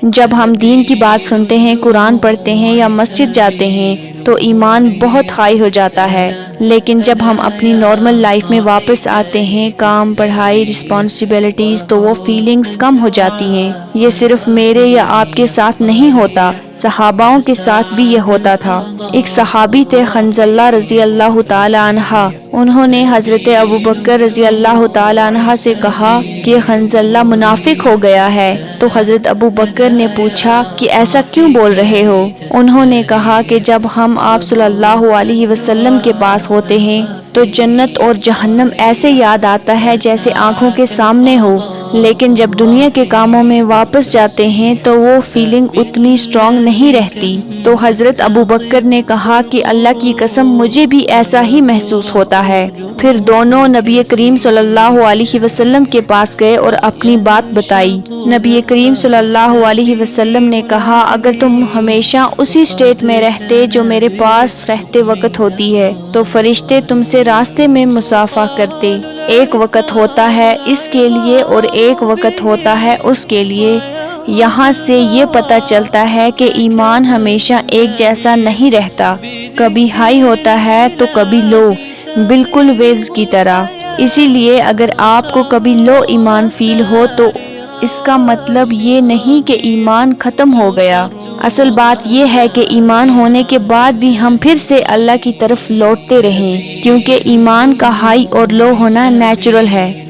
جب ہم دین کی بات سنتے ہیں، قرآن پڑھتے ہیں یا مسجد جاتے ہیں تو ایمان بہت ہائی ہو جاتا ہے، لیکن جب ہم اپنی نارمل لائف میں واپس آتے ہیں، کام، پڑھائی، رسپانسبلٹیز، تو وہ فیلنگز کم ہو جاتی ہیں۔ یہ صرف میرے یا آپ کے ساتھ نہیں ہوتا، صحاباؤں کے ساتھ بھی یہ ہوتا تھا۔ ایک صحابی تھے حنظلہ رضی اللہ تعالی عنہ، انہوں نے حضرت ابوبکر رضی اللہ تعالی عنہ سے کہا کہ حنظلہ منافق ہو گیا ہے، تو حضرت ابوبکر نے پوچھا کہ ایسا کیوں بول رہے ہو؟ انہوں نے کہا کہ جب ہم آپ صلی اللہ علیہ وسلم کے پاس ہوتے ہیں تو جنت اور جہنم ایسے یاد آتا ہے جیسے آنکھوں کے سامنے ہو، لیکن جب دنیا کے کاموں میں واپس جاتے ہیں تو وہ فیلنگ اتنی اسٹرانگ نہیں رہتی۔ تو حضرت ابوبکر نے کہا کہ اللہ کی قسم مجھے بھی ایسا ہی محسوس ہوتا ہے۔ پھر دونوں نبی کریم صلی اللہ علیہ وسلم کے پاس گئے اور اپنی بات بتائی۔ نبی کریم صلی اللہ علیہ وسلم نے کہا اگر تم ہمیشہ اسی سٹیٹ میں رہتے جو میرے پاس رہتے وقت ہوتی ہے تو فرشتے تم سے راستے میں مصافحہ کرتے۔ ایک وقت ہوتا ہے اس کے لیے اور ایک وقت ہوتا ہے اس کے لیے۔ یہاں سے یہ پتہ چلتا ہے کہ ایمان ہمیشہ ایک جیسا نہیں رہتا، کبھی ہائی ہوتا ہے تو کبھی لو، بالکل ویوز کی طرح۔ اسی لیے اگر آپ کو کبھی لو ایمان فیل ہو تو اس کا مطلب یہ نہیں کہ ایمان ختم ہو گیا۔ اصل بات یہ ہے کہ ایمان ہونے کے بعد بھی ہم پھر سے اللہ کی طرف لوٹتے رہیں، کیونکہ ایمان کا ہائی اور لو ہونا نیچرل ہے۔